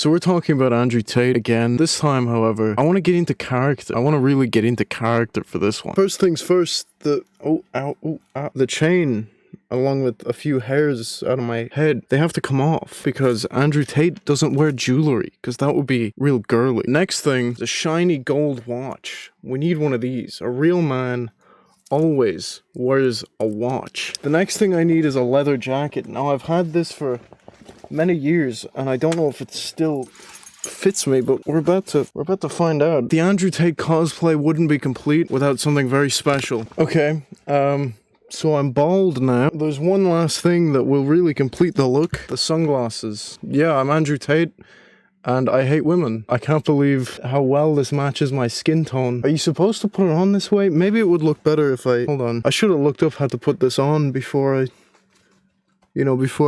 So we're talking about Andrew Tate again. This time, however, I want to get into character. I want to really get into character for this one. First things first, the chain, along with a few hairs out of my head, they have to come off because Andrew Tate doesn't wear jewelry, because that would be real girly. Next thing, the shiny gold watch. We need one of these. A real man always wears a watch. The next thing I need is a leather jacket. Now, I've had this for many years, and I don't know if it still fits me, but we're about to find out. The Andrew Tate cosplay wouldn't be complete without something very special. Okay, so I'm bald now. There's one last thing that will really complete the look. The sunglasses. Yeah, I'm Andrew Tate, and I hate women. I can't believe how well this matches my skin tone. Are you supposed to put it on this way? Maybe it would look better if hold on. I should have looked up how to put this on before I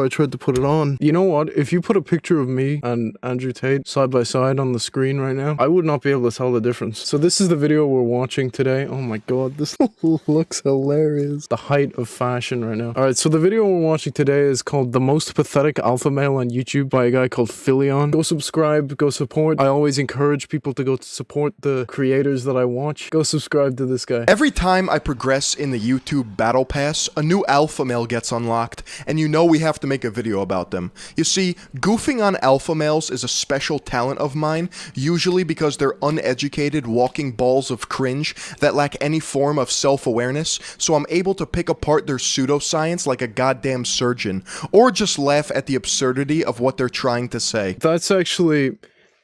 tried to put it on. You know what? If you put a picture of me and Andrew Tate side by side on the screen right now, I would not be able to tell the difference. So this is the video we're watching today. Oh my god, this looks hilarious. The height of fashion right now. Alright, so the video we're watching today is called The Most Pathetic Alpha Male on YouTube by a guy called Philion. Go subscribe, go support. I always encourage people to go support the creators that I watch. Go subscribe to this guy. Every time I progress in the YouTube battle pass, a new alpha male gets unlocked, and you know we have to make a video about them. You see, goofing on alpha males is a special talent of mine, usually because they're uneducated walking balls of cringe that lack any form of self-awareness, so I'm able to pick apart their pseudoscience like a goddamn surgeon, or just laugh at the absurdity of what they're trying to say. That's actually...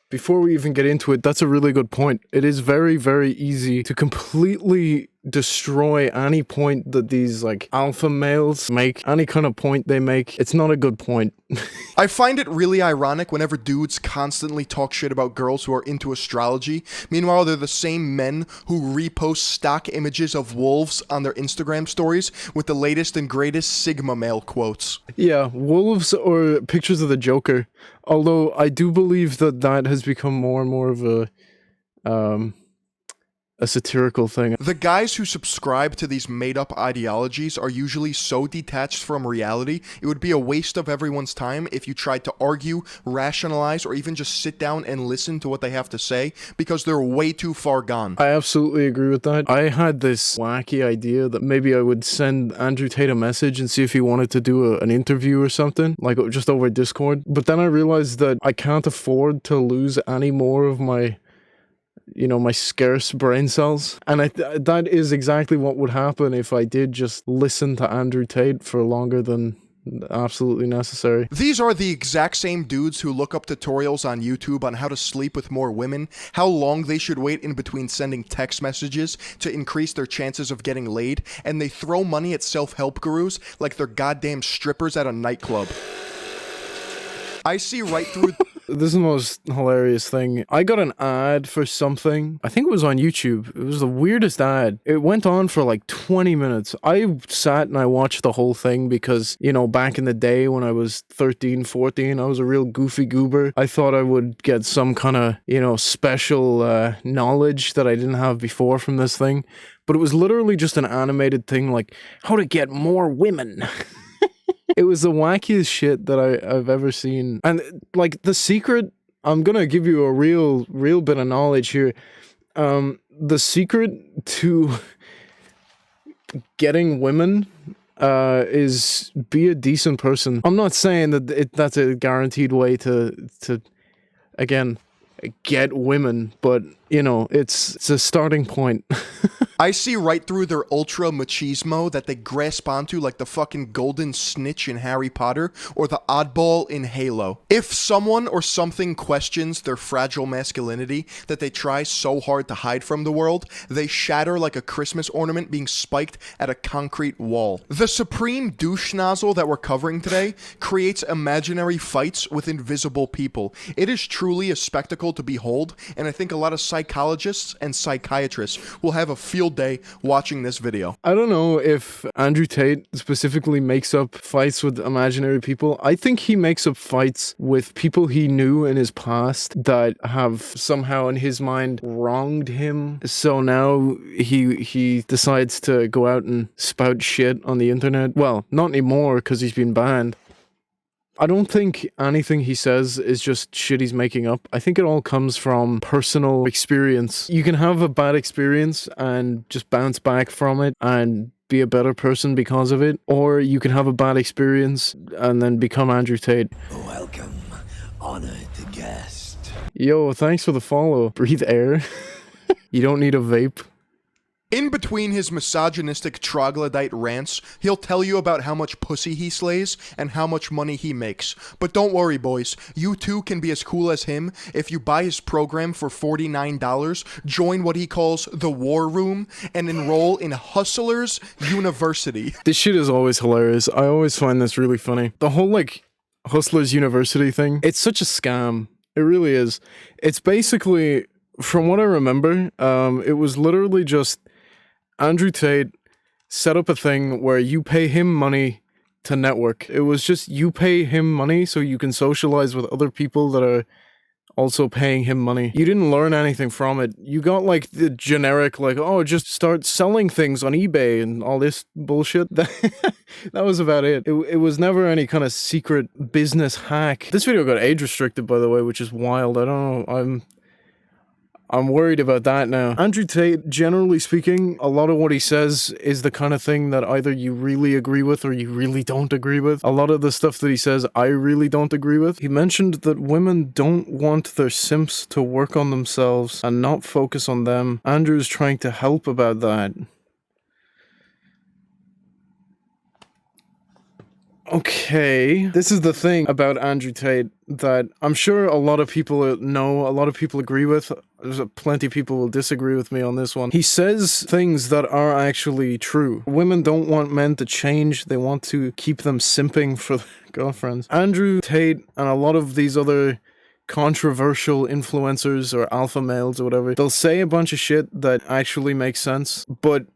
Before we even get into it, that's a really good point. It is very, very easy to completely destroy any point that these, like, alpha males make. Any kind of point they make, it's not a good point. I find it really ironic whenever dudes constantly talk shit about girls who are into astrology. Meanwhile, they're the same men who repost stock images of wolves on their Instagram stories with the latest and greatest Sigma male quotes. Yeah, wolves or pictures of the Joker. Although I do believe that that has become more and more of a satirical thing. The guys who subscribe to these made-up ideologies are usually so detached from reality, it would be a waste of everyone's time if you tried to argue, rationalize, or even just sit down and listen to what they have to say, because they're way too far gone. I absolutely agree with that. I had this wacky idea that maybe I would send Andrew Tate a message and see if he wanted to do an interview or something, like just over Discord. But then I realized that I can't afford to lose any more of my my scarce brain cells. And that is exactly what would happen if I did just listen to Andrew Tate for longer than absolutely necessary. These are the exact same dudes who look up tutorials on YouTube on how to sleep with more women, how long they should wait in between sending text messages to increase their chances of getting laid, and they throw money at self-help gurus like they're goddamn strippers at a nightclub. I see right through... This is the most hilarious thing. I got an ad for something. I think it was on YouTube. It was the weirdest ad. It went on for like 20 minutes. I sat and I watched the whole thing because, back in the day when I was 13, 14, I was a real goofy goober. I thought I would get some kind of, special knowledge that I didn't have before from this thing. But it was literally just an animated thing like, how to get more women. It was the wackiest shit that I've ever seen. And, like, the secret, I'm gonna give you a real bit of knowledge here. The secret to getting women is be a decent person. I'm not saying that that's a guaranteed way to again, get women, but, it's a starting point. I see right through their ultra machismo that they grasp onto like the fucking golden snitch in Harry Potter or the oddball in Halo. If someone or something questions their fragile masculinity that they try so hard to hide from the world, they shatter like a Christmas ornament being spiked at a concrete wall. The supreme douche nozzle that we're covering today creates imaginary fights with invisible people. It is truly a spectacle to behold, and I think a lot of psychologists and psychiatrists will have a field day watching this video. I don't know if Andrew Tate specifically makes up fights with imaginary people. I think he makes up fights with people he knew in his past that have somehow in his mind wronged him. So now he decides to go out and spout shit on the internet. Well, not anymore because he's been banned. I don't think anything he says is just shit he's making up. I think it all comes from personal experience. You can have a bad experience and just bounce back from it and be a better person because of it, or you can have a bad experience and then become Andrew Tate. Welcome, honored guest. Yo, thanks for the follow. Breathe air. You don't need a vape. In between his misogynistic troglodyte rants, he'll tell you about how much pussy he slays and how much money he makes. But don't worry, boys. You too can be as cool as him if you buy his program for $49, join what he calls the War Room, and enroll in Hustlers University. This shit is always hilarious. I always find this really funny. The whole, like, Hustlers University thing, it's such a scam. It really is. It's basically, from what I remember, it was literally just Andrew Tate set up a thing where you pay him money to network. It was just you pay him money so you can socialize with other people that are also paying him money. You didn't learn anything from it. You got like the generic, like, oh, just start selling things on eBay and all this bullshit. That was about it. It was never any kind of secret business hack. This video got age restricted, by the way, which is wild. I don't know. I'm worried about that now. Andrew Tate, generally speaking, a lot of what he says is the kind of thing that either you really agree with or you really don't agree with. A lot of the stuff that he says, I really don't agree with. He mentioned that women don't want their simps to work on themselves and not focus on them. Andrew's trying to help about that. Okay, this is the thing about Andrew Tate that I'm sure a lot of people know, a lot of people agree with. There's plenty of people will disagree with me on this one. He says things that are actually true. Women don't want men to change. They want to keep them simping for their girlfriends. Andrew Tate and a lot of these other controversial influencers or alpha males or whatever, they'll say a bunch of shit that actually makes sense, but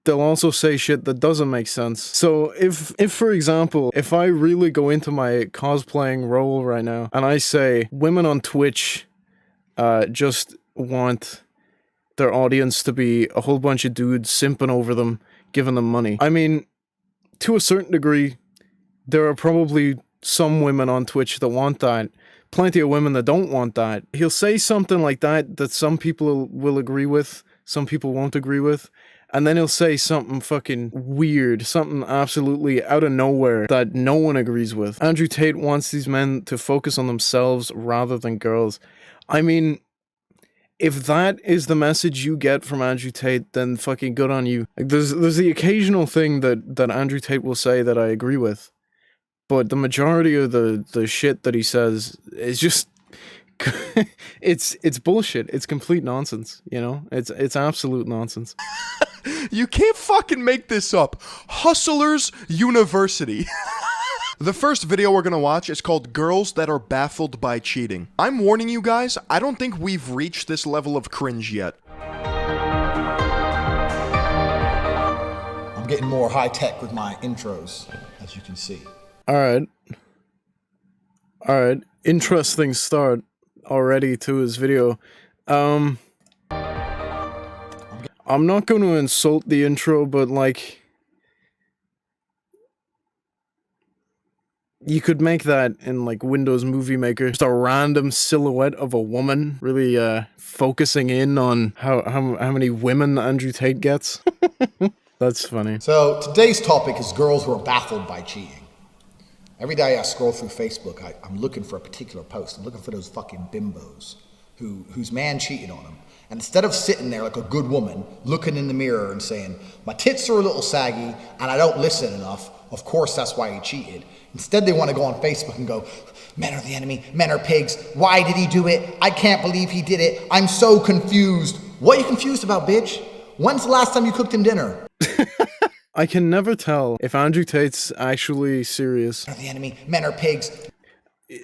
they'll also say shit that doesn't make sense. So if for example, if I really go into my cosplaying role right now and I say women on Twitch just want their audience to be a whole bunch of dudes simping over them, giving them money. I mean, to a certain degree, there are probably some women on Twitch that want that. Plenty of women that don't want that. He'll say something like that some people will agree with, some people won't agree with. And then he'll say something fucking weird, something absolutely out of nowhere that no one agrees with. Andrew Tate wants these men to focus on themselves rather than girls. I mean, if that is the message you get from Andrew Tate, then fucking good on you. Like, there's the occasional thing that Andrew Tate will say that I agree with. But the majority of the shit that he says is just... it's bullshit. It's complete nonsense, you know? It's absolute nonsense. You can't fucking make this up. Hustlers University. The first video we're gonna watch is called Girls That Are Baffled by Cheating. I'm warning you guys, I don't think we've reached this level of cringe yet. I'm getting more high-tech with my intros, as you can see. Alright. Interesting start already to his video. I'm not going to insult the intro, but like, you could make that in like Windows Movie Maker. Just a random silhouette of a woman really focusing in on how many women Andrew Tate gets. That's funny. So today's topic is girls who are baffled by cheating. Every day I scroll through Facebook, I'm looking for a particular post. I'm looking for those fucking bimbos whose man cheated on them. And instead of sitting there like a good woman, looking in the mirror and saying, my tits are a little saggy and I don't listen enough, of course that's why he cheated. Instead they want to go on Facebook and go, men are the enemy, men are pigs, why did he do it? I can't believe he did it, I'm so confused. What are you confused about, bitch? When's the last time you cooked him dinner? I can never tell if Andrew Tate's actually serious. Men are the enemy, men are pigs.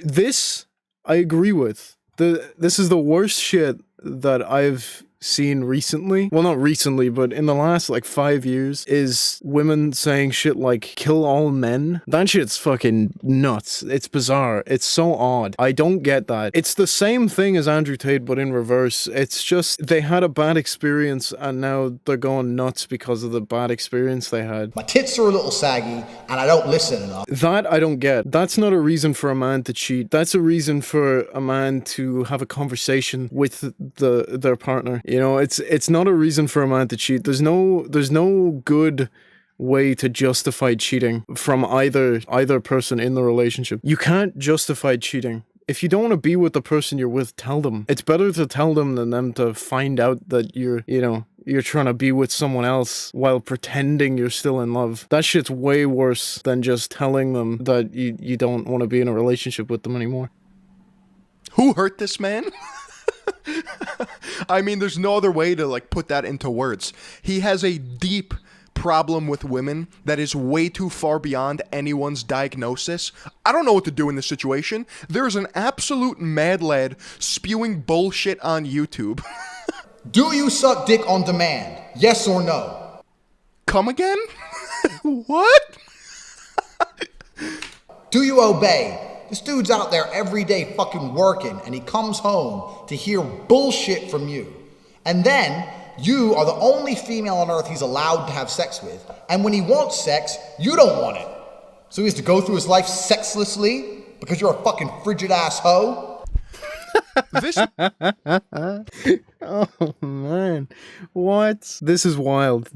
This, I agree with. This is the worst shit that I've seen recently, well, not recently, but in the last like 5 years, is women saying shit like kill all men. That shit's fucking nuts. It's bizarre. It's so odd. I don't get that. It's the same thing as Andrew Tate, but in reverse. It's just they had a bad experience and now they're going nuts because of the bad experience they had. My tits are a little saggy and I don't listen enough. That I don't get. That's not a reason for a man to cheat. That's a reason for a man to have a conversation with their partner. You know, it's not a reason for a man to cheat. There's no good way to justify cheating from either person in the relationship. You can't justify cheating. If you don't want to be with the person you're with, tell them. It's better to tell them than them to find out that you're trying to be with someone else while pretending you're still in love. That shit's way worse than just telling them that you don't want to be in a relationship with them anymore. Who hurt this man? I mean, there's no other way to like put that into words. He has a deep problem with women that is way too far beyond anyone's diagnosis. I don't know what to do in this situation. There's an absolute mad lad spewing bullshit on YouTube. Do you suck dick on demand? Yes or no? Come again? What? Do you obey? This dude's out there every day fucking working and he comes home to hear bullshit from you. And then you are the only female on earth he's allowed to have sex with. And when he wants sex, you don't want it. So he has to go through his life sexlessly because you're a fucking frigid ass hoe? This Oh man. What? This is wild.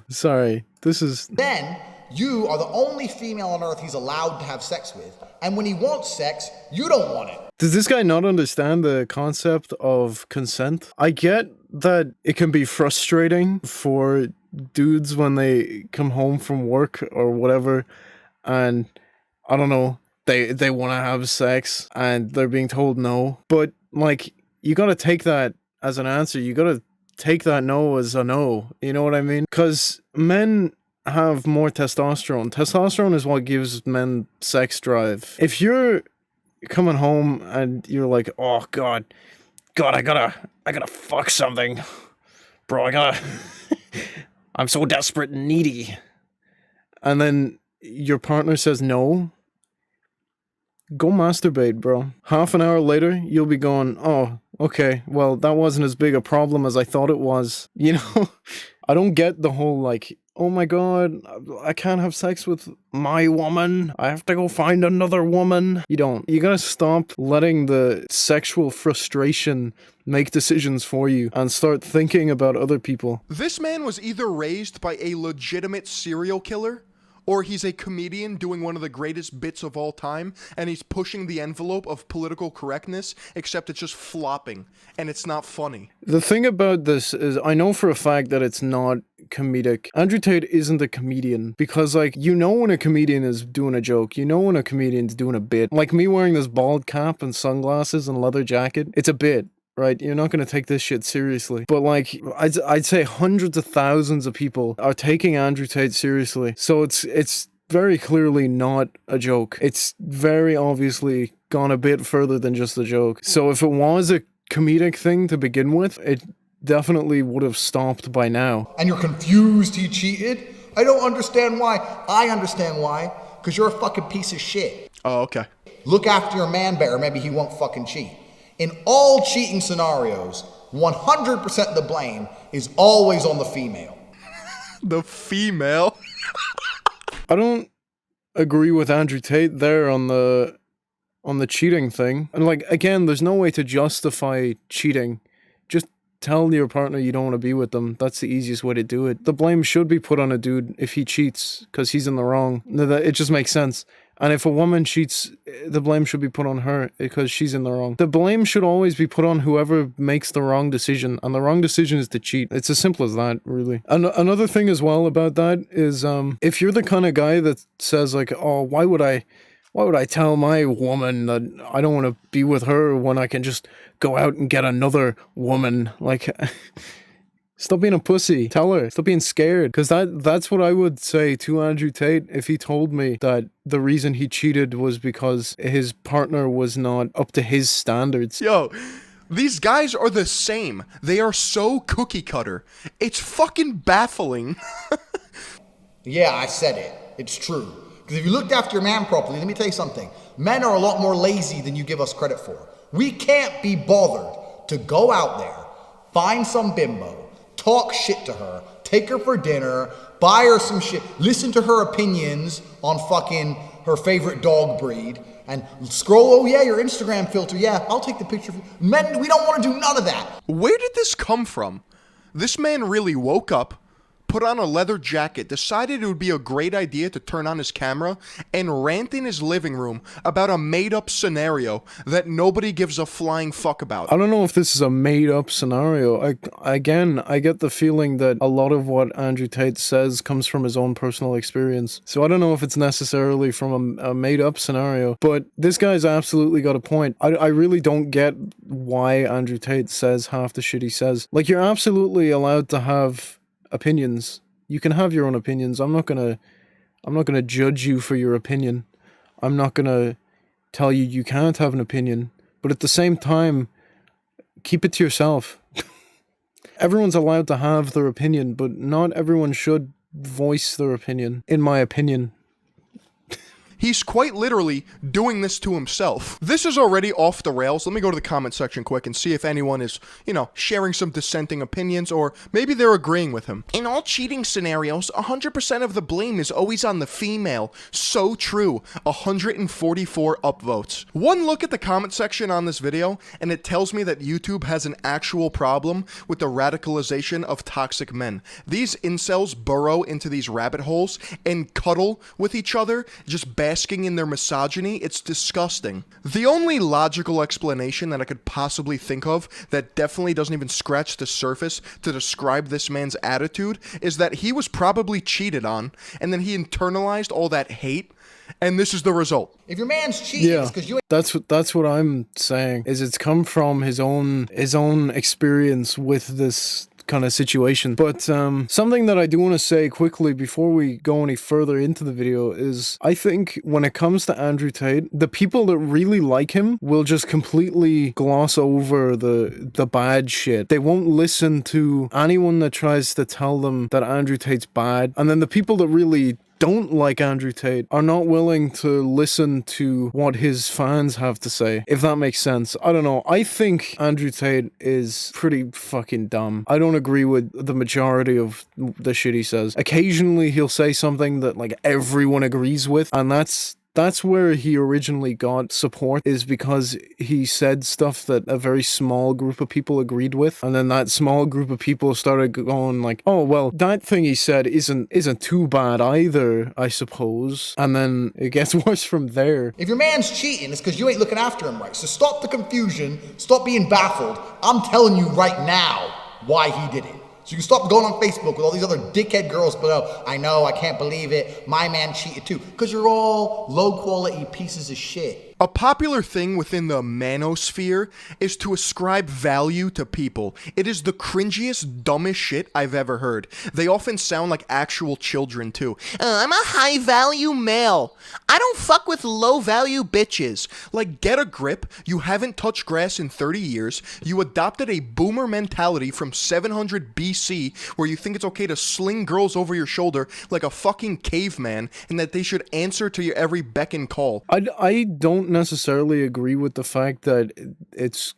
Sorry. Then you are the only female on earth he's allowed to have sex with. And when he wants sex, you don't want it. Does this guy not understand the concept of consent? I get that it can be frustrating for dudes when they come home from work or whatever, and I don't know, they want to have sex and they're being told no. But like, you gotta take that as an answer. You gotta take that no as a no. You know what I mean? Because men have more testosterone. Testosterone is what gives men sex drive. If you're coming home and you're like, oh God, I gotta fuck something, bro. I'm so desperate and needy. And then your partner says no. Go masturbate, bro. Half an hour later, you'll be going, oh, okay, well, that wasn't as big a problem as I thought it was. You know, I don't get the whole like, oh my God, I can't have sex with my woman. I have to go find another woman. You don't. You gotta stop letting the sexual frustration make decisions for you and start thinking about other people. This man was either raised by a legitimate serial killer, or he's a comedian doing one of the greatest bits of all time, and he's pushing the envelope of political correctness, except it's just flopping, and it's not funny. The thing about this is, I know for a fact that it's not comedic. Andrew Tate isn't a comedian, because, like, you know when a comedian is doing a joke, you know when a comedian's doing a bit. Like me wearing this bald cap and sunglasses and leather jacket, it's a bit. Right, you're not gonna take this shit seriously. But like, I'd say hundreds of thousands of people are taking Andrew Tate seriously. So it's very clearly not a joke. It's very obviously gone a bit further than just a joke. So if it was a comedic thing to begin with, it definitely would have stopped by now. And you're confused he cheated? I don't understand why. I understand why. Because you're a fucking piece of shit. Oh, okay. Look after your man better, maybe he won't fucking cheat. In all cheating scenarios, 100% of the blame is always on the female. The female? I don't agree with Andrew Tate there on the cheating thing. And like, again, there's no way to justify cheating. Just tell your partner you don't want to be with them. That's the easiest way to do it. The blame should be put on a dude if he cheats because he's in the wrong. It just makes sense. And if a woman cheats, the blame should be put on her because she's in the wrong. The blame should always be put on whoever makes the wrong decision, and the wrong decision is to cheat. It's as simple as that, really. And another thing as well about that is, if you're the kind of guy that says like, oh, why would I tell my woman that I don't want to be with her when I can just go out and get another woman? Like, stop being a pussy. Tell her. Stop being scared. Because that's what I would say to Andrew Tate if he told me that the reason he cheated was because his partner was not up to his standards. Yo, These guys are the same. They are so cookie cutter. It's fucking baffling. Yeah, I said it. It's true. Because if you looked after your man properly, let me tell you something. Men are a lot more lazy than you give us credit for. We can't be bothered to go out there, find some bimbo, talk shit to her, take her for dinner, buy her some shit, listen to her opinions on fucking her favorite dog breed, and scroll, oh yeah, your Instagram filter, yeah, I'll take the picture. Men, we don't want to do none of that. Where did this come from? This man really woke up, put on a leather jacket, decided it would be a great idea to turn on his camera, and rant in his living room about a made-up scenario that nobody gives a flying fuck about. I don't know if this is a made-up scenario. I get the feeling that a lot of what Andrew Tate says comes from his own personal experience. So I don't know if it's necessarily from a made-up scenario, but this guy's absolutely got a point. I really don't get why Andrew Tate says half the shit he says. Like, you're absolutely allowed to have opinions. You can have your own opinions. I'm not gonna judge you for your opinion. I'm not gonna tell you you can't have an opinion. But at the same time, keep it to yourself. Everyone's allowed to have their opinion, but not everyone should voice their opinion, in my opinion. He's quite literally doing this to himself. This is already off the rails. Let me go to the comment section quick and see if anyone is, sharing some dissenting opinions, or maybe they're agreeing with him. In all cheating scenarios, 100% of the blame is always on the female. So true. 144 upvotes. One look at the comment section on this video, and it tells me that YouTube has an actual problem with the radicalization of toxic men. These incels burrow into these rabbit holes and cuddle with each other, just basking in their misogyny. It's disgusting. The only logical explanation that I could possibly think of that definitely doesn't even scratch the surface to describe this man's attitude is that he was probably cheated on, and then he internalized all that hate, and this is the result. If your man's cheating, it's because you ain't. That's what I'm saying. Is it's come from his own experience with this kind of situation. But something that I do want to say quickly before we go any further into the video is, I think when it comes to Andrew Tate, the people that really like him will just completely gloss over the bad shit. They won't listen to anyone that tries to tell them that Andrew Tate's bad, and then the people that really don't like Andrew Tate are not willing to listen to what his fans have to say, if that makes sense. I don't know. I think Andrew Tate is pretty fucking dumb. I don't agree with the majority of the shit he says. Occasionally he'll say something that like everyone agrees with, and that's where he originally got support, is because he said stuff that a very small group of people agreed with, and then that small group of people started going like, oh, well, that thing he said isn't too bad either, I suppose. And then it gets worse from there. If your man's cheating, it's because you ain't looking after him right. So stop the confusion, stop being baffled. I'm telling you right now why he did it. So you can stop going on Facebook with all these other dickhead girls below. I know, I can't believe it. My man cheated too. Because you're all low quality pieces of shit. A popular thing within the manosphere is to ascribe value to people. It is the cringiest, dumbest shit I've ever heard. They often sound like actual children too. I'm a high-value male. I don't fuck with low-value bitches. Like, get a grip. You haven't touched grass in 30 years. You adopted a boomer mentality from 700 BC where you think it's okay to sling girls over your shoulder like a fucking caveman and that they should answer to your every beck and call. I don't necessarily agree with the fact that it's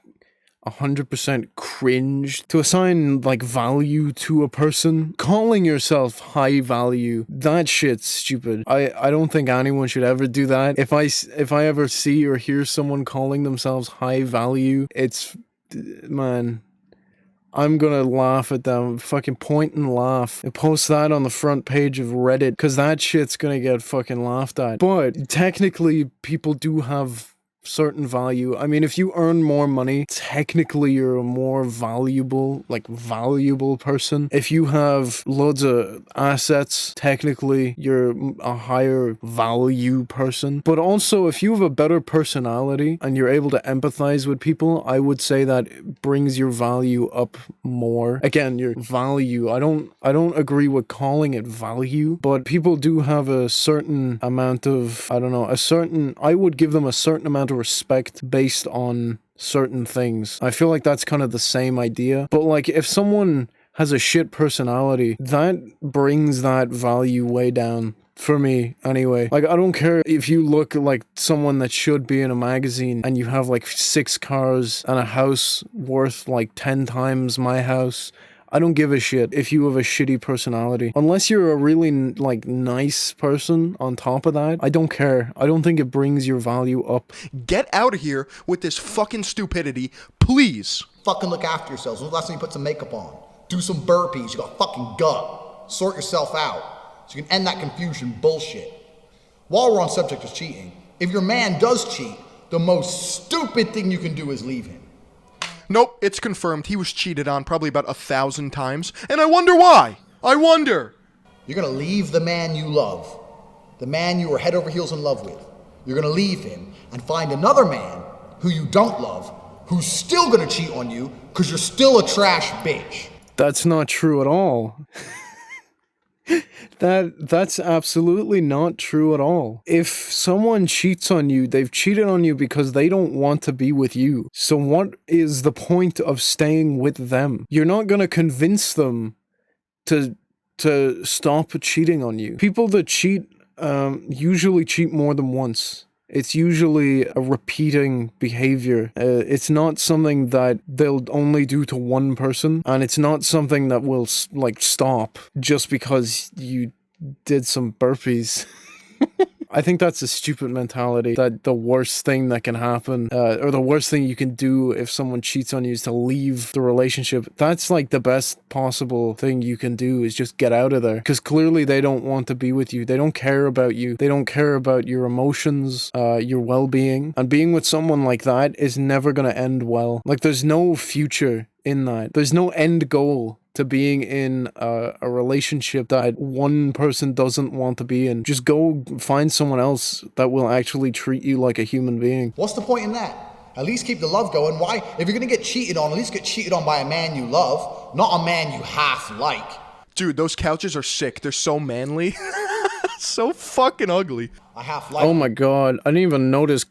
100% cringe to assign like value to a person. Calling yourself high value, that shit's stupid. I don't think anyone should ever do that. If I ever see or hear someone calling themselves high value, man, I'm gonna laugh at them, fucking point and laugh, and post that on the front page of Reddit, because that shit's gonna get fucking laughed at. But technically, people do have certain value. I mean, if you earn more money, technically you're a more valuable person. If you have loads of assets, technically you're a higher value person. But also, if you have a better personality and you're able to empathize with people, I would say that brings your value up more. Again, your value. I don't agree with calling it value, but people do have a certain amount of, I would give them a certain amount of respect based on certain things. I feel like that's kind of the same idea. But like if someone has a shit personality, that brings that value way down. For me, anyway. Like, I don't care if you look like someone that should be in a magazine and you have like 6 cars and a house worth like 10 times my house. I don't give a shit if you have a shitty personality. Unless you're a really like nice person on top of that, I don't care. I don't think it brings your value up. Get out of here with this fucking stupidity, please. Fucking look after yourselves. When was the last time you put some makeup on? Do some burpees. You got fucking gut. Sort yourself out. So you can end that confusion bullshit. While we're on subject of cheating, if your man does cheat, the most stupid thing you can do is leave him. Nope, it's confirmed. He was cheated on probably about 1,000 times, and I wonder why. I wonder. You're gonna leave the man you love, the man you were head over heels in love with. You're gonna leave him and find another man who you don't love, who's still gonna cheat on you because you're still a trash bitch. That's not true at all. That's absolutely not true at all. If someone cheats on you, they've cheated on you because they don't want to be with you. So what is the point of staying with them? You're not going to convince them to stop cheating on you. People that cheat usually cheat more than once. It's usually a repeating behavior. It's not something that they'll only do to one person, and it's not something that will like stop just because you did some burpees. I think that's a stupid mentality, that the worst thing that can happen, or the worst thing you can do if someone cheats on you is to leave the relationship. That's like the best possible thing you can do, is just get out of there. Because clearly they don't want to be with you. They don't care about you. They don't care about your emotions, your well-being. And being with someone like that is never going to end well. Like, there's no future in that. There's no end goal to being in a relationship that one person doesn't want to be in. Just go find someone else that will actually treat you like a human being. What's the point in that? At least keep the love going. Why? If you're gonna get cheated on, at least get cheated on by a man you love, not a man you half like. Dude, those couches are sick. They're so manly. So fucking ugly. I half like. Oh my god, I didn't even notice.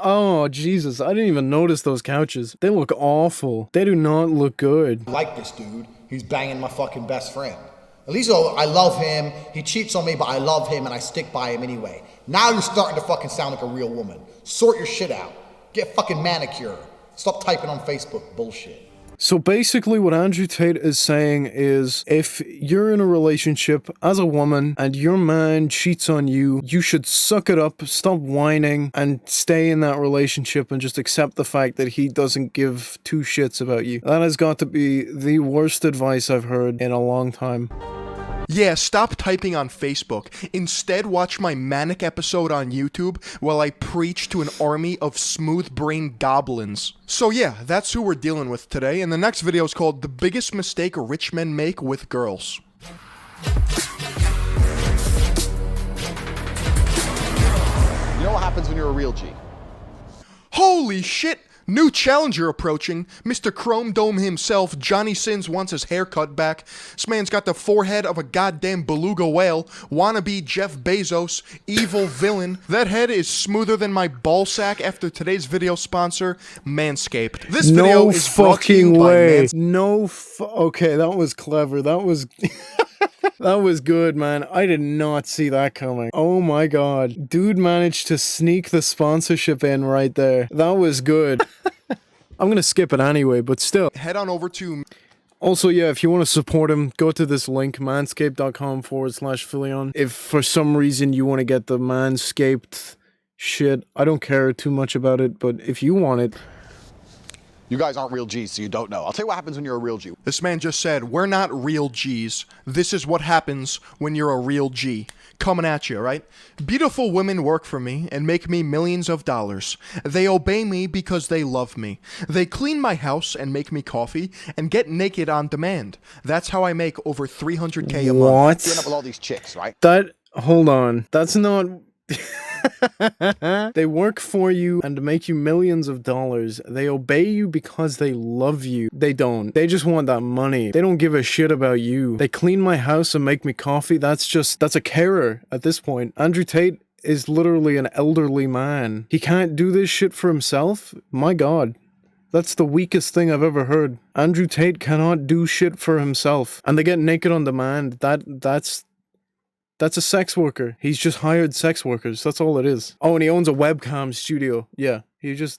Oh, Jesus, I didn't even notice those couches. They look awful. They do not look good. I like this dude. He's banging my fucking best friend. At least I love him. He cheats on me, but I love him and I stick by him anyway. Now you're starting to fucking sound like a real woman. Sort your shit out. Get a fucking manicure. Stop typing on Facebook bullshit. So basically what Andrew Tate is saying is, if you're in a relationship as a woman and your man cheats on you, you should suck it up, stop whining, and stay in that relationship and just accept the fact that he doesn't give 2 shits about you. That has got to be the worst advice I've heard in a long time. Yeah, stop typing on Facebook. Instead, watch my manic episode on YouTube while I preach to an army of smooth-brained goblins. So yeah, that's who we're dealing with today, and the next video is called The Biggest Mistake Rich Men Make with Girls. You know what happens when you're a real G? Holy shit! New challenger approaching. Mr. Chrome Dome himself, Johnny Sins, wants his haircut back. This man's got the forehead of a goddamn beluga whale. Wannabe Jeff Bezos. Evil villain. That head is smoother than my ballsack after today's video sponsor, Manscaped. This video is brought to you by Manscaped. Okay, that was clever. That was... That was good, man. I did not see that coming. Oh my god. Dude managed to sneak the sponsorship in right there. That was good. I'm gonna skip it anyway, but still. Head on over to... Also, yeah, if you want to support him, go to this link, manscaped.com/Philion. If for some reason you want to get the Manscaped shit, I don't care too much about it, but if you want it... You guys aren't real G's, so you don't know. I'll tell you what happens when you're a real G. This man just said, we're not real G's. This is what happens when you're a real G. Coming at you, right? Beautiful women work for me and make me millions of dollars. They obey me because they love me. They clean my house and make me coffee and get naked on demand. That's how I make over $300K a month. You end up with all these chicks, right? Hold on. That's not... They work for you and make you millions of dollars. They obey you because they love you. They don't. They just want that money. They don't give a shit about you. They clean my house and make me coffee. That's a carer at this point. Andrew Tate is literally an elderly man. He can't do this shit for himself? My god. That's the weakest thing I've ever heard. Andrew Tate cannot do shit for himself. And they get naked on demand. That's a sex worker. He's just hired sex workers. That's all it is. Oh, and he owns a webcam studio. Yeah, he's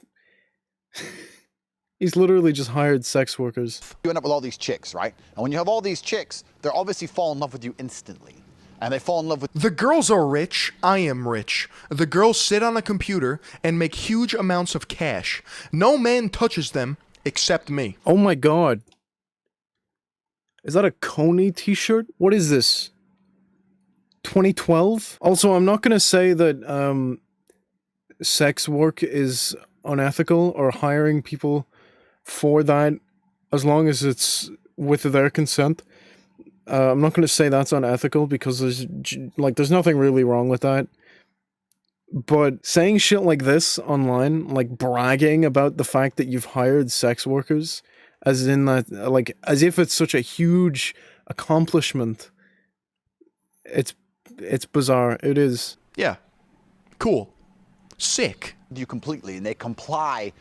literally just hired sex workers. You end up with all these chicks, right? And when you have all these chicks, they're obviously fall in love with you instantly. And they fall in love with... The girls are rich, I am rich. The girls sit on a computer and make huge amounts of cash. No man touches them except me. Oh my god. Is that a Coney t-shirt? What is this? 2012? Also, I'm not gonna say that sex work is unethical or hiring people for that as long as it's with their consent. I'm not going to say that's unethical because there's nothing really wrong with that. But saying shit like this online, like bragging about the fact that you've hired sex workers, as in that, like, as if it's such a huge accomplishment, it's bizarre. It is. Yeah. Cool. Sick. you completely, and they comply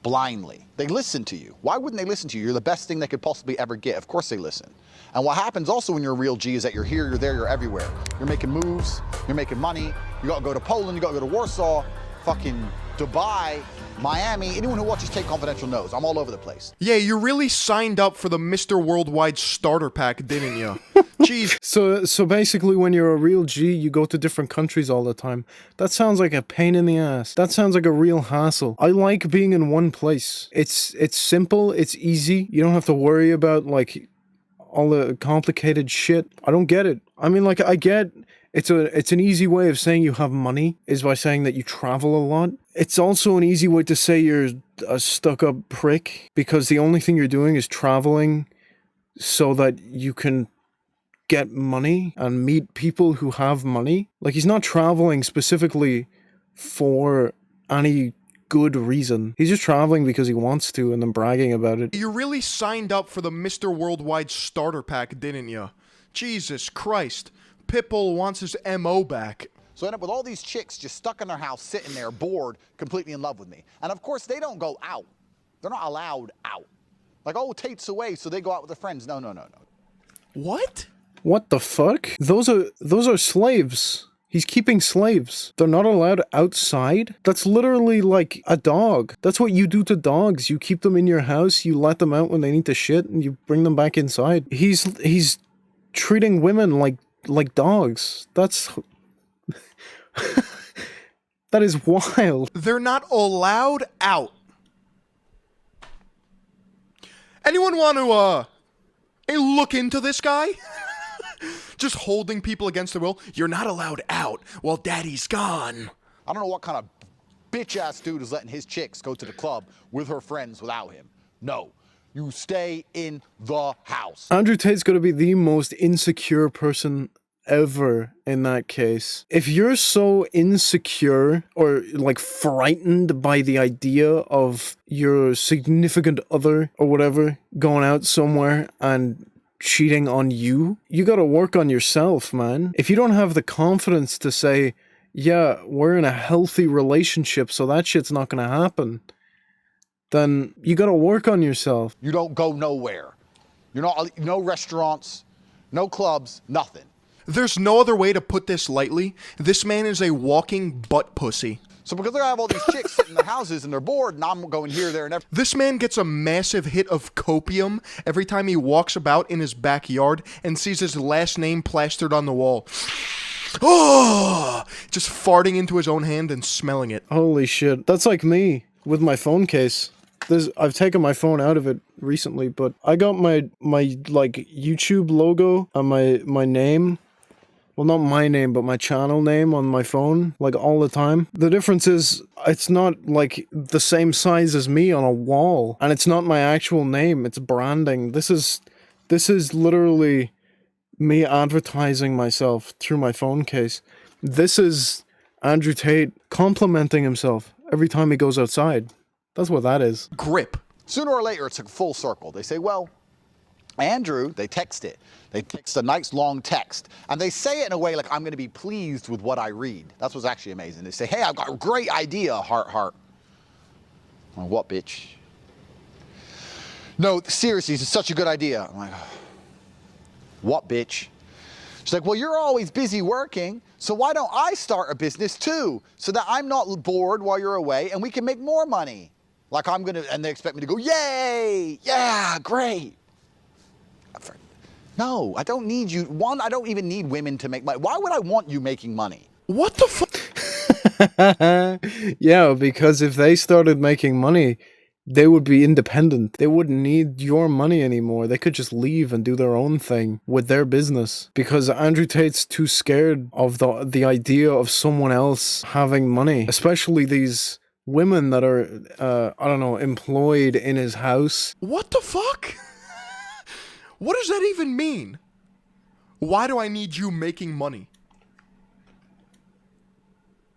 blindly. They listen to you. Why wouldn't they listen to you? You're the best thing they could possibly ever get. Of course they listen. And what happens also when you're a real G is that you're here, you're there, you're everywhere. You're making moves, you're making money. You gotta go to Poland, you gotta go to Warsaw, fucking Dubai, Miami. Anyone who watches Tate Confidential knows I'm all over the place. Yeah, you really signed up for the Mr. Worldwide starter pack, didn't you? Jeez. So basically when you're a real G, you go to different countries all the time. That sounds like a pain in the ass. That sounds like a real hassle. I like being in one place. It's simple, it's easy. You don't have to worry about like all the complicated shit. I don't get it. I mean, like, I get it's an easy way of saying you have money is by saying that you travel a lot. It's also an easy way to say you're a stuck-up prick because the only thing you're doing is traveling so that you can get money and meet people who have money. Like, he's not traveling specifically for any good reason. He's just traveling because he wants to and then bragging about it. You really signed up for the Mr. Worldwide starter pack, didn't you? Jesus Christ. Pitbull wants his MO back. So I end up with all these chicks just stuck in their house, sitting there, bored, completely in love with me. And of course, they don't go out. They're not allowed out. Like, oh, Tate's away, so they go out with their friends. No, no, no, no. What? What the fuck? Those are slaves. He's keeping slaves. They're not allowed outside? That's literally like a dog. That's what you do to dogs. You keep them in your house, you let them out when they need to shit, and you bring them back inside. He's treating women like dogs. That's... that is wild. They're not allowed out. Anyone want to, look into this guy? Just holding people against their will. You're not allowed out while daddy's gone. I don't know what kind of bitch-ass dude is letting his chicks go to the club with her friends without him. No. You stay in the house. Andrew Tate's gonna be the most insecure person ever in that case. If you're so insecure or like frightened by the idea of your significant other or whatever going out somewhere and cheating on you, you gotta work on yourself, man. If you don't have the confidence to say, yeah, we're in a healthy relationship, so that shit's not gonna happen, then you gotta work on yourself. You don't go nowhere. You're not, no restaurants, no clubs, nothing. There's no other way to put this lightly. This man is a walking butt pussy. So because I have all these chicks sitting in their houses and they're bored and I'm going here, there, and everywhere. This man gets a massive hit of copium every time he walks about in his backyard and sees his last name plastered on the wall. Oh! Just farting into his own hand and smelling it. Holy shit. That's like me with my phone case. I've taken my phone out of it recently, but I got my like YouTube logo and my name. Well, not my name, but my channel name on my phone, like, all the time. The difference is, it's not, like, the same size as me on a wall. And it's not my actual name, it's branding. This is literally me advertising myself through my phone case. This is Andrew Tate complimenting himself every time he goes outside. That's what that is. Grip. Sooner or later, it's a full circle. They say, well, Andrew, they text it. They text a nice long text. And they say it in a way like, I'm going to be pleased with what I read. That's what's actually amazing. They say, hey, I've got a great idea, heart, heart. I'm like, what, bitch? No, seriously, it's such a good idea. I'm like, what, bitch? She's like, well, you're always busy working, so why don't I start a business too, so that I'm not bored while you're away and we can make more money. Like I'm gonna, and they expect me to go, yay, yeah, great. No, I don't need you. One, I don't even need women to make money. Why would I want you making money? What the fuck? Yeah, because if they started making money, they would be independent. They wouldn't need your money anymore. They could just leave and do their own thing with their business. Because Andrew Tate's too scared of the idea of someone else having money. Especially these women that are, I don't know, employed in his house. What the fuck? What does that even mean? Why do I need you making money?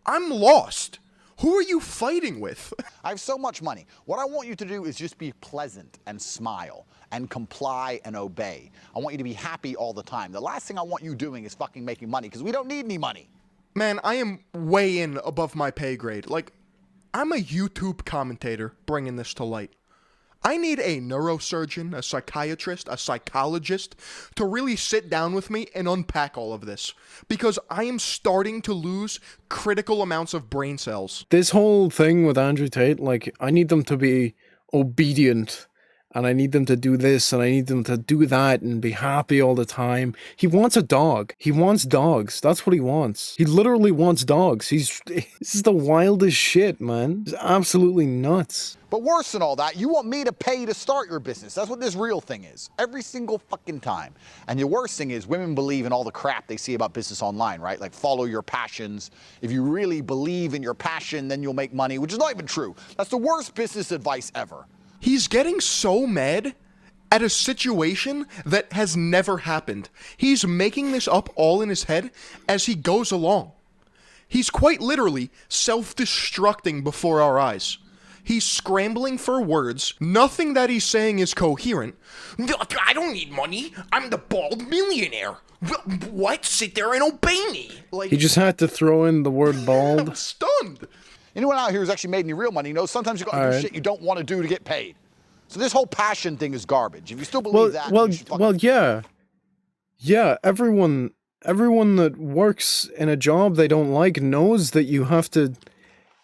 I'm lost. Who are you fighting with? I have so much money. What I want you to do is just be pleasant and smile and comply and obey. I want you to be happy all the time. The last thing I want you doing is fucking making money because we don't need any money. Man, I am way in above my pay grade. Like, I'm a YouTube commentator bringing this to light. I need a neurosurgeon, a psychiatrist, a psychologist to really sit down with me and unpack all of this. Because I am starting to lose critical amounts of brain cells. This whole thing with Andrew Tate, like, I need them to be obedient. And I need them to do this, and I need them to do that, and be happy all the time. He wants a dog. He wants dogs. That's what he wants. He literally wants dogs. This is the wildest shit, man. It's absolutely nuts. But worse than all that, you want me to pay to start your business. That's what this real thing is. Every single fucking time. And the worst thing is women believe in all the crap they see about business online, right? Like follow your passions. If you really believe in your passion, then you'll make money, which is not even true. That's the worst business advice ever. He's getting so mad at a situation that has never happened. He's making this up all in his head as he goes along. He's quite literally self-destructing before our eyes. He's scrambling for words. Nothing that he's saying is coherent. I don't need money. I'm the bald millionaire. What? Sit there and obey me. Like, He just had to throw in the word bald. I'm stunned. Anyone out here who's actually made any real money knows sometimes you gotta do shit you don't want to do to get paid. So this whole passion thing is garbage. If you still believe that, you should fucking... yeah. Everyone that works in a job they don't like knows that you have to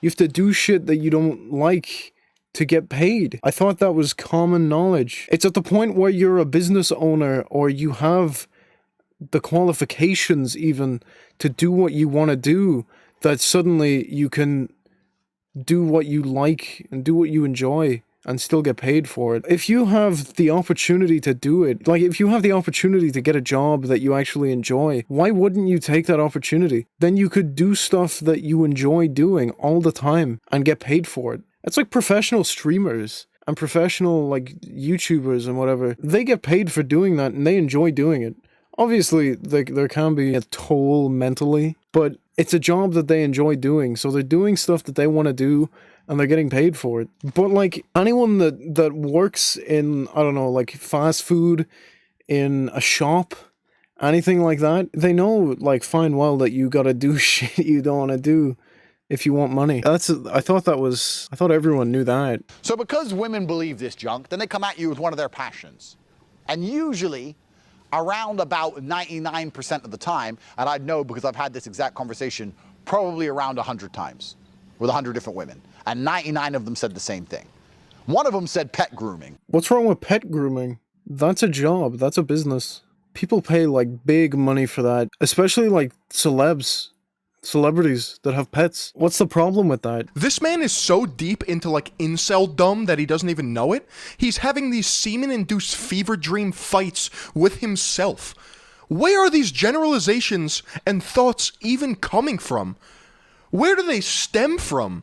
do shit that you don't like to get paid. I thought that was common knowledge. It's at the point where you're a business owner or you have the qualifications even to do what you want to do that suddenly you can do what you like and do what you enjoy and still get paid for it. If you have the opportunity to do it, like if you have the opportunity to get a job that you actually enjoy, why wouldn't you take that opportunity? Then you could do stuff that you enjoy doing all the time and get paid for it. It's like professional streamers and professional like YouTubers and whatever. They get paid for doing that and they enjoy doing it. Obviously, there can be a toll mentally, but it's a job that they enjoy doing, so they're doing stuff that they want to do, and they're getting paid for it. But, like, anyone that works in, I don't know, like, fast food, in a shop, anything like that, they know, like, fine well that you gotta do shit you don't want to do if you want money. I thought everyone knew that. So because women believe this junk, then they come at you with one of their passions. And usually, around about 99% of the time, and I'd know because I've had this exact conversation probably around 100 times with 100 different women, and 99 of them said the same thing. One of them said pet grooming. What's wrong with pet grooming? That's a job. That's a business. People pay like big money for that, especially like celebrities that have pets. What's the problem with that? This man is so deep into like incel dumb that he doesn't even know it. He's having these semen-induced fever dream fights with himself. Where are these generalizations and thoughts even coming from? Where do they stem from?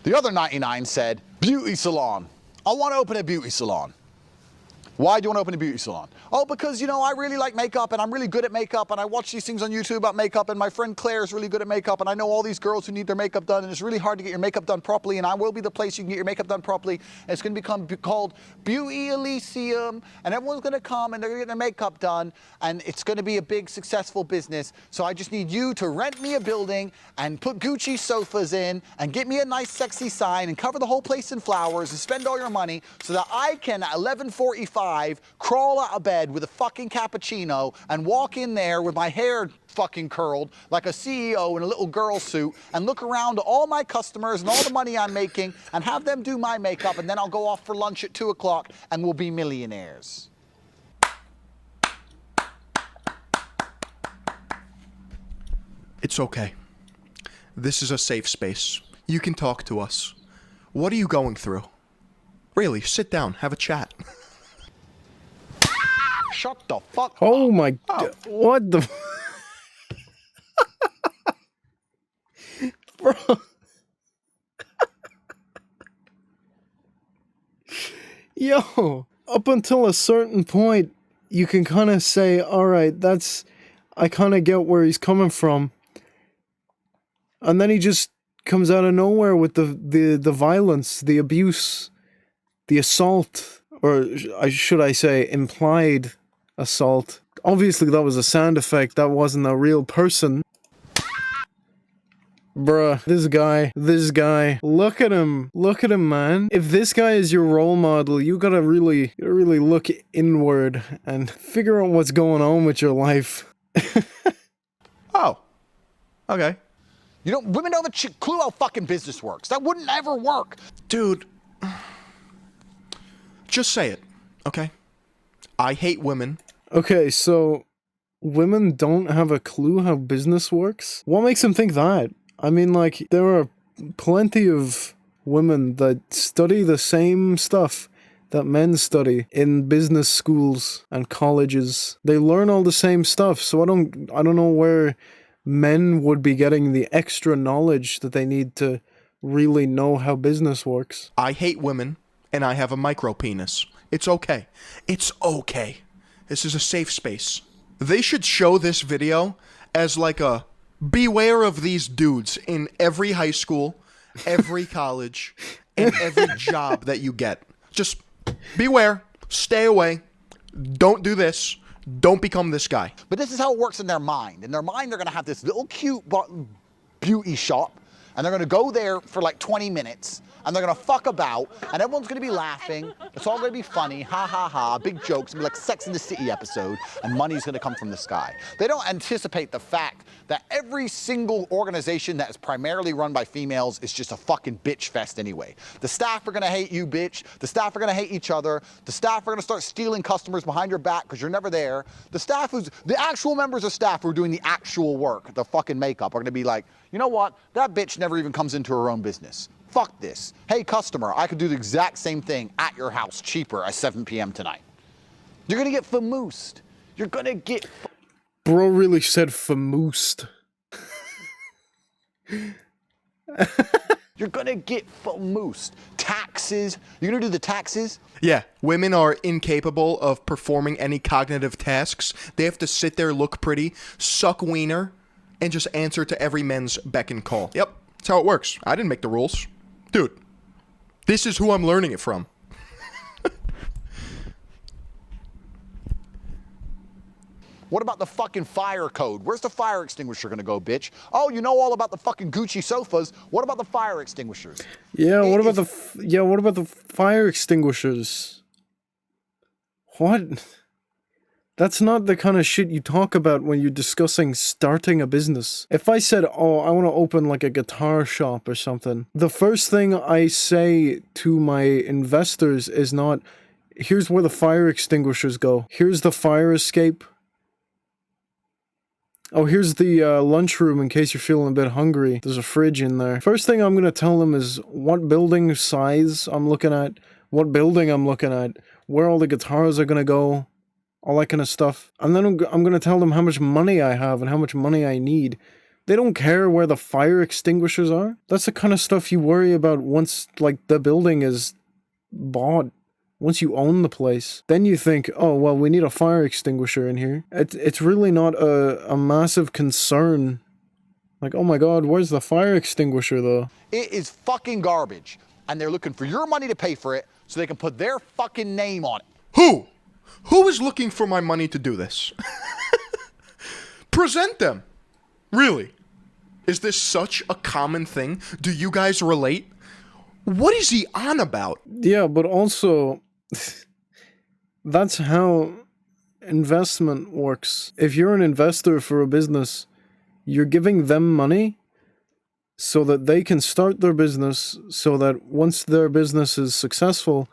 The other 99 said, beauty salon. I want to open a beauty salon. Why do you want to open a beauty salon? Oh, because, you know, I really like makeup and I'm really good at makeup and I watch these things on YouTube about makeup and my friend Claire is really good at makeup and I know all these girls who need their makeup done and it's really hard to get your makeup done properly and I will be the place you can get your makeup done properly. And it's going to become called Beauty Elysium and everyone's going to come and they're going to get their makeup done and it's going to be a big successful business. So I just need you to rent me a building and put Gucci sofas in and get me a nice sexy sign and cover the whole place in flowers and spend all your money so that I can at 11:45 crawl out of bed with a fucking cappuccino and walk in there with my hair fucking curled like a CEO in a little girl suit and look around to all my customers and all the money I'm making and have them do my makeup and then I'll go off for lunch at 2 o'clock and we'll be millionaires. It's okay. This is a safe space. You can talk to us. What are you going through? Really, sit down, have a chat. Shut the fuck Oh up. my god. What the bro. Yo, up until a certain point, you can kind of say, all right, I kind of get where he's coming from. And then he just comes out of nowhere with the violence, the abuse, the assault, or should I say implied assault. Obviously that was a sound effect, that wasn't a real person. Bruh, this guy, look at him, man. If this guy is your role model, you gotta really look inward and figure out what's going on with your life. Oh, okay. You know, women don't have a clue how fucking business works. That wouldn't ever work. Dude, just say it, okay? I hate women. Okay, so women don't have a clue how business works? What makes them think that? I mean, like, there are plenty of women that study the same stuff that men study in business schools and colleges. They learn all the same stuff, so I don't know where men would be getting the extra knowledge that they need to really know how business works. I hate women, and I have a micro penis. It's okay. It's okay. This is a safe space. They should show this video as like a beware of these dudes in every high school, every college, and every job that you get. Just beware. Stay away. Don't do this. Don't become this guy. But this is how it works in their mind. In their mind, they're going to have this little cute beauty shop, and they're going to go there for like 20 minutes, and they're going to fuck about, and everyone's going to be laughing. It's all going to be funny. Ha, ha, ha. Big jokes. It'll be like Sex in the City episode, and money's going to come from the sky. They don't anticipate the fact that every single organization that is primarily run by females is just a fucking bitch fest anyway. The staff are going to hate you, bitch. The staff are going to hate each other. The staff are going to start stealing customers behind your back because you're never there. The actual members of staff who are doing the actual work, the fucking makeup, are going to be like, you know what? That bitch never even comes into her own business. Fuck this. Hey, customer, I could do the exact same thing at your house cheaper at 7 p.m. tonight. You're going to get famoosed. You're going to get... Bro really said famoosed. You're going to get famoosed. Taxes. You're going to do the taxes? Yeah, women are incapable of performing any cognitive tasks. They have to sit there, look pretty, suck wiener, and just answer to every man's beck and call. Yep, that's how it works. I didn't make the rules. Dude, this is who I'm learning it from. What about the fucking fire code? Where's the fire extinguisher gonna go, bitch? Oh, you know all about the fucking Gucci sofas. What about the fire extinguishers? Yeah, what about the fire extinguishers? What? That's not the kind of shit you talk about when you're discussing starting a business. If I said, oh, I want to open like a guitar shop or something, the first thing I say to my investors is not, here's where the fire extinguishers go. Here's the fire escape. Oh, here's the lunchroom in case you're feeling a bit hungry. There's a fridge in there. First thing I'm going to tell them is what building size I'm looking at, what building I'm looking at, where all the guitars are going to go, all that kind of stuff. And then I'm going to tell them how much money I have and how much money I need. They don't care where the fire extinguishers are. That's the kind of stuff you worry about once, like, the building is bought once you own the place, then you think, oh, well, we need a fire extinguisher in here. It's really not a massive concern. Like, oh my god, where's the fire extinguisher, though? It is fucking garbage. And they're looking for your money to pay for it so they can put their fucking name on it. Who? Who is looking for my money to do this? Present them. Really? Is this such a common thing? Do you guys relate? What is he on about? Yeah, but also, that's how investment works. If you're an investor for a business, you're giving them money so that they can start their business, so that once their business is successful,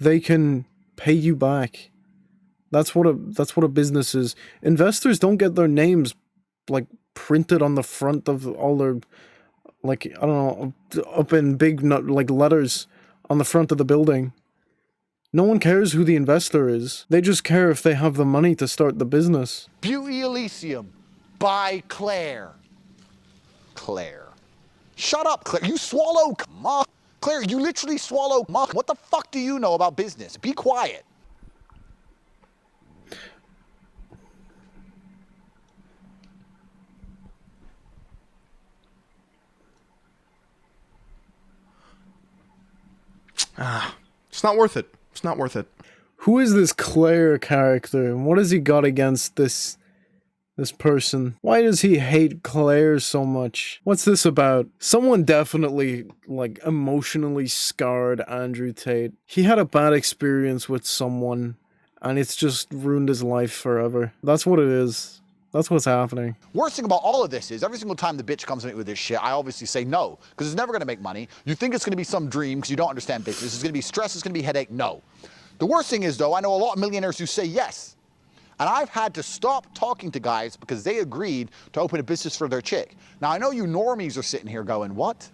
they can pay you back. That's what a business is. Investors don't get their names like printed on the front of all their, like, I don't know, up in big like letters on the front of the building. No one cares who the investor is. They just care if they have the money to start the business. Beauty Elysium by Claire. Claire. Shut up, Claire. You swallow muck. Claire, you literally swallow muck. What the fuck do you know about business? Be quiet. It's not worth it. It's not worth it. Who is this Claire character, and what has he got against this person? Why does he hate Claire so much? What's this about? Someone definitely, like, emotionally scarred Andrew Tate. He had a bad experience with someone, and it's just ruined his life forever. That's what it is. That's what's happening. Worst thing about all of this is every single time the bitch comes to me with this shit, I obviously say no, because it's never going to make money. You think it's going to be some dream because you don't understand business. It's going to be stress. It's going to be headache. No. The worst thing is, though, I know a lot of millionaires who say yes. And I've had to stop talking to guys because they agreed to open a business for their chick. Now, I know you normies are sitting here going, what?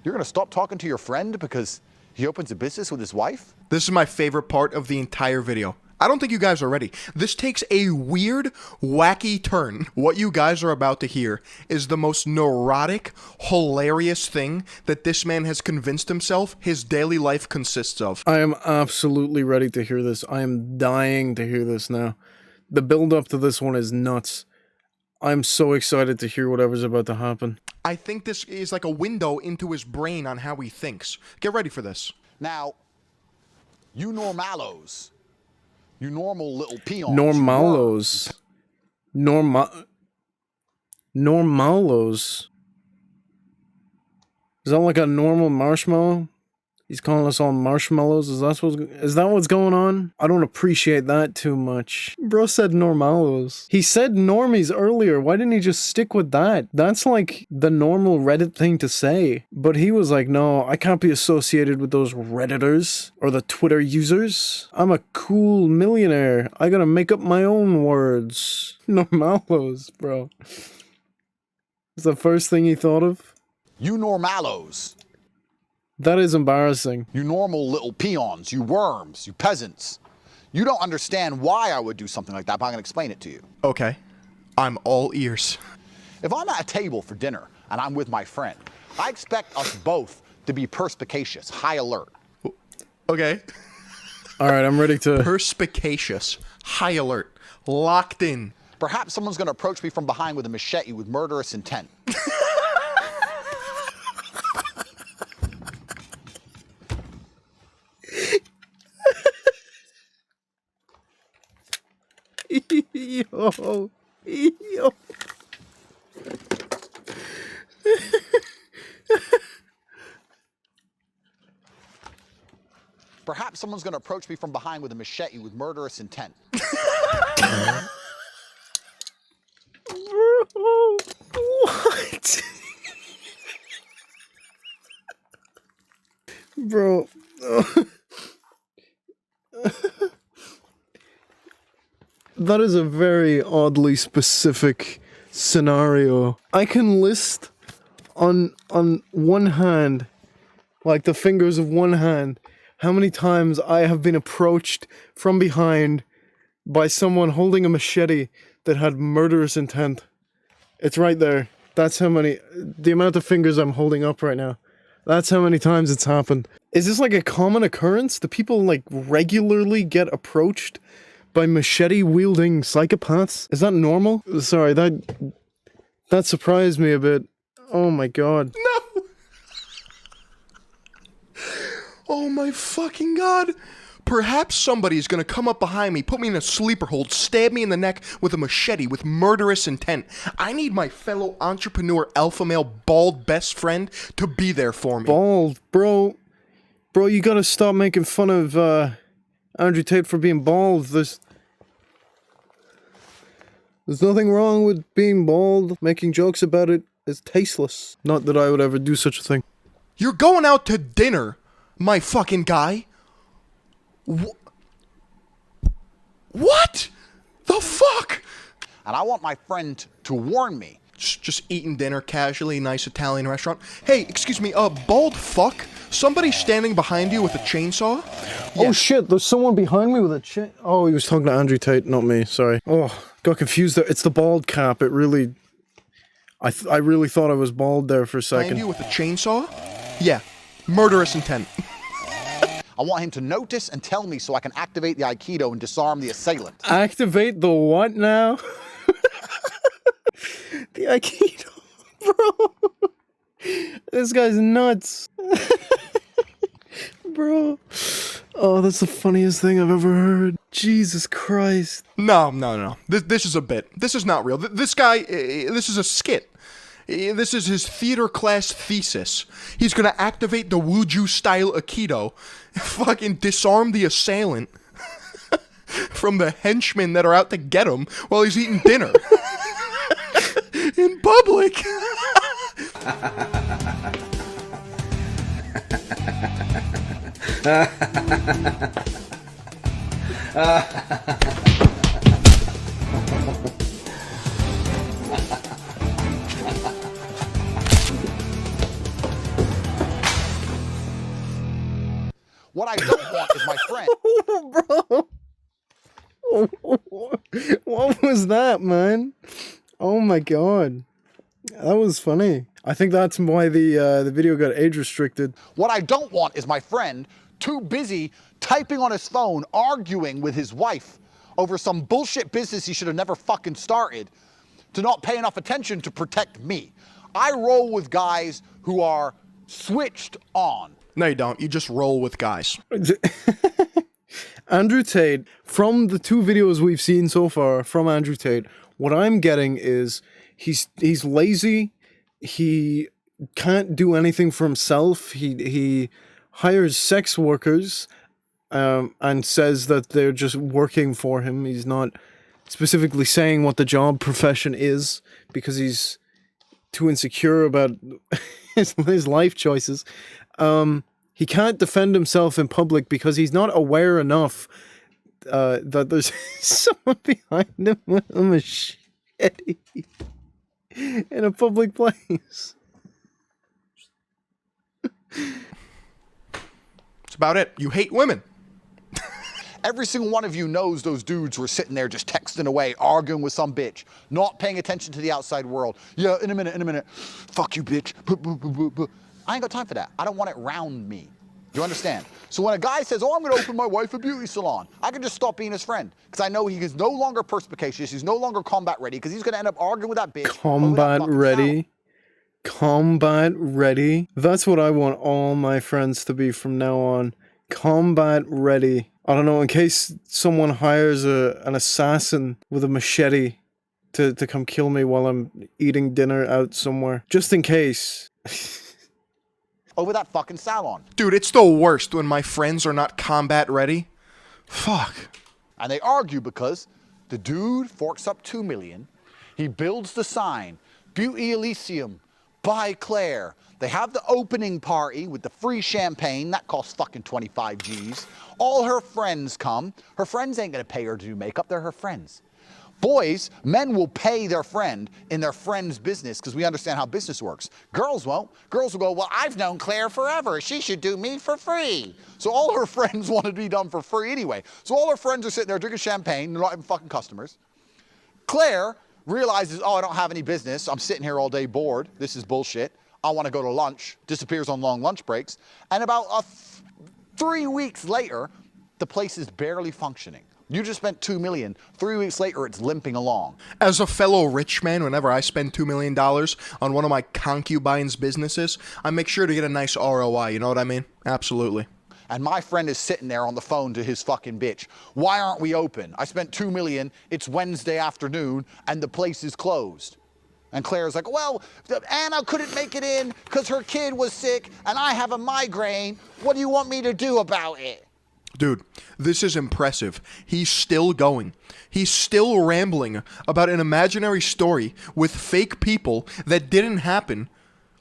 You're going to stop talking to your friend because he opens a business with his wife? This is my favorite part of the entire video. I don't think you guys are ready. This takes a weird, wacky turn. What you guys are about to hear is the most neurotic, hilarious thing that this man has convinced himself his daily life consists of. I am absolutely ready to hear this. I am dying to hear this now. The build-up to this one is nuts. I'm so excited to hear whatever's about to happen. I think this is like a window into his brain on how he thinks. Get ready for this. Now, you normalos, you normal little peons. Normalos. Normalos. Is that like a normal marshmallow? He's calling us all marshmallows. Is that what's going on? I don't appreciate that too much. Bro said normalos. He said normies earlier. Why didn't he just stick with that? That's like the normal Reddit thing to say. But he was like, no, I can't be associated with those Redditors or the Twitter users. I'm a cool millionaire. I gotta make up my own words. Normalos, bro. It's the first thing he thought of. You normalos. That is embarrassing. You normal little peons, you worms, you peasants. You don't understand why I would do something like that, but I'm going to explain it to you. Okay. I'm all ears. If I'm at a table for dinner and I'm with my friend, I expect us both to be perspicacious, high alert. Okay. All right, I'm ready to... Perspicacious, high alert, locked in. Perhaps someone's going to approach me from behind with a machete with murderous intent. Yo. Perhaps someone's going to approach me from behind with a machete with murderous intent. Bro, what? Bro. That is a very oddly specific scenario. I can list on one hand, like the fingers of one hand, how many times I have been approached from behind by someone holding a machete that had murderous intent. It's right there. That's how many, the amount of fingers I'm holding up right now. That's how many times it's happened. Is this like a common occurrence? Do people like regularly get approached by machete-wielding psychopaths? Is that normal? Sorry, that surprised me a bit. Oh my god. No! Oh my fucking god! Perhaps somebody's gonna come up behind me, put me in a sleeper hold, stab me in the neck with a machete with murderous intent. I need my fellow entrepreneur alpha male bald best friend to be there for me. Bald, bro. Bro, you gotta stop making fun of Andrew Tate for being bald. There's nothing wrong with being bald. Making jokes about it is tasteless. Not that I would ever do such a thing. You're going out to dinner, my fucking guy. What? The fuck? And I want my friend to warn me. Just eating dinner casually, nice Italian restaurant. Hey, excuse me, bald fuck? Somebody standing behind you with a chainsaw? Oh shit, there's someone behind me with a chain. Oh, he was talking to Andrew Tate, not me, sorry. Oh, got confused there. It's the bald cap, it really... I really thought I was bald there for a second. Behind you with a chainsaw? Yeah, murderous intent. I want him to notice and tell me so I can activate the Aikido and disarm the assailant. Activate the what now? The Aikido, bro. This guy's nuts. Bro. Oh, that's the funniest thing I've ever heard. Jesus Christ. No. This is a bit. This is not real. This guy, this is a skit. This is his theater class thesis. He's gonna activate the Wuju style Aikido, fucking disarm the assailant from the henchmen that are out to get him while he's eating dinner in public. What I don't want is my friend. Bro. What was that, man? Oh my god. That was funny. I think that's why the video got age restricted. What I don't want is my friend too busy typing on his phone, arguing with his wife over some bullshit business he should have never fucking started, to not pay enough attention to protect me. I roll with guys who are switched on. No, you don't. You just roll with guys. Andrew Tate, from the two videos we've seen so far from Andrew Tate, what I'm getting is he's lazy. He can't do anything for himself. He hires sex workers and says that they're just working for him. He's not specifically saying what the job profession is because he's too insecure about his life choices. He can't defend himself in public because he's not aware enough that there's someone behind him with a machete in a public place. That's about it. You hate women. Every single one of you knows those dudes were sitting there just texting away, arguing with some bitch, not paying attention to the outside world. Yeah, in a minute. Fuck you, bitch. I ain't got time for that. I don't want it round me. You understand? So when a guy says, oh, I'm going to open my wife a beauty salon, I can just stop being his friend. Because I know he is no longer perspicacious. He's no longer combat ready. Because he's going to end up arguing with that bitch. Combat ready? Combat ready? That's what I want all my friends to be from now on. Combat ready. I don't know, in case someone hires an assassin with a machete to come kill me while I'm eating dinner out somewhere. Just in case. Over that fucking salon. Dude, it's the worst when my friends are not combat ready. Fuck. And they argue because the dude forks up $2 million. He builds the sign, Beauty Elysium, by Claire. They have the opening party with the free champagne. That costs fucking 25 G's. All her friends come. Her friends ain't gonna pay her to do makeup. They're her friends. Boys, men will pay their friend in their friend's business because we understand how business works. Girls won't. Girls will go, well, I've known Claire forever. She should do me for free. So all her friends want to be done for free anyway. So all her friends are sitting there drinking champagne. They're not even fucking customers. Claire realizes, oh, I don't have any business. I'm sitting here all day bored. This is bullshit. I want to go to lunch, disappears on long lunch breaks, and about 3 weeks later, the place is barely functioning. You just spent $2 million. 3 weeks later, it's limping along. As a fellow rich man, whenever I spend $2 million on one of my concubines' businesses, I make sure to get a nice ROI, you know what I mean? Absolutely. And my friend is sitting there on the phone to his fucking bitch. Why aren't we open? I spent $2 million, it's Wednesday afternoon, and the place is closed. And Claire's like, well, Anna couldn't make it in because her kid was sick, and I have a migraine. What do you want me to do about it? Dude, this is impressive. He's still going. He's still rambling about an imaginary story with fake people that didn't happen,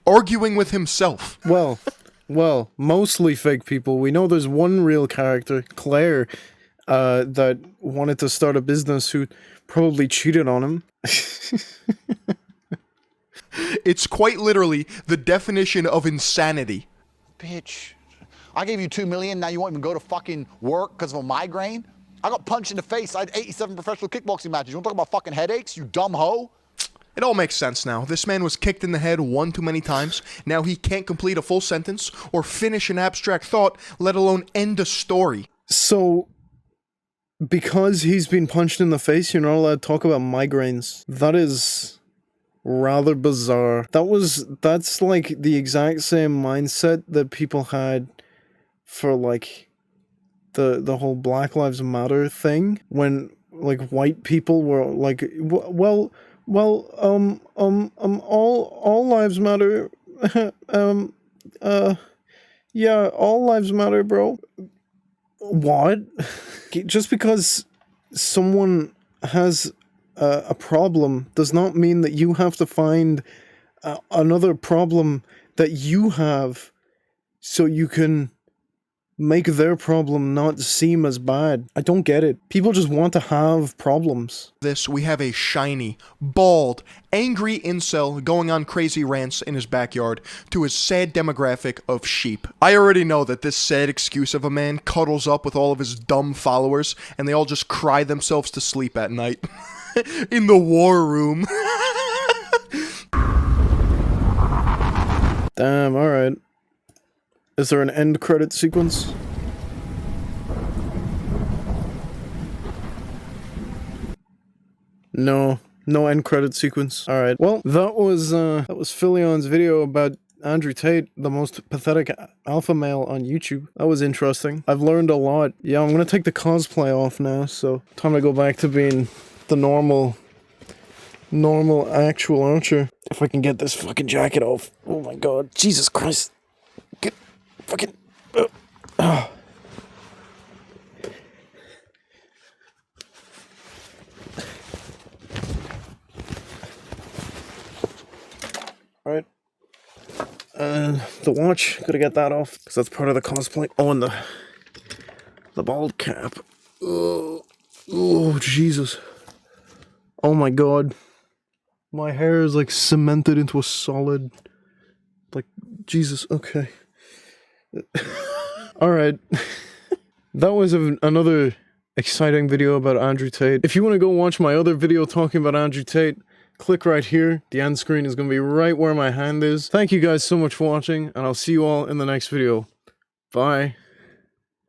arguing with himself. Well, mostly fake people. We know there's one real character, Claire, that wanted to start a business who probably cheated on him. It's quite literally the definition of insanity. Bitch, I gave you $2 million, now you won't even go to fucking work because of a migraine? I got punched in the face. I had 87 professional kickboxing matches. You want to talk about fucking headaches, you dumb hoe? It all makes sense now. This man was kicked in the head one too many times. Now he can't complete a full sentence or finish an abstract thought, let alone end a story. So, because he's been punched in the face, you're not allowed to talk about migraines. That is rather bizarre. That's like the exact same mindset that people had for like the whole Black Lives Matter thing, when like white people were like, all lives matter. Yeah, all lives matter, bro. What? Just because someone has a problem does not mean that you have to find another problem that you have so you can make their problem not seem as bad. I don't get it. People just want to have problems. We have a shiny, bald, angry incel going on crazy rants in his backyard to his sad demographic of sheep. I already know that this sad excuse of a man cuddles up with all of his dumb followers and they all just cry themselves to sleep at night. In the war room. Damn, alright. Is there an end credit sequence? No end credit sequence. Alright, well, that was Philion's video about Andrew Tate, the most pathetic alpha male on YouTube. That was interesting. I've learned a lot. Yeah, I'm gonna take the cosplay off now, so time to go back to being the normal actual archer. If I can get this fucking jacket off. Oh my god, Jesus Christ. Get fucking... Alright. The watch, gotta get that off, because that's part of the cosplay. Oh, and the bald cap. Oh, Jesus. Oh my god. My hair is like cemented into a solid... Like, Jesus, okay. Alright. That was another exciting video about Andrew Tate. If you want to go watch my other video talking about Andrew Tate, click right here. The end screen is going to be right where my hand is. Thank you guys so much for watching, and I'll see you all in the next video. Bye.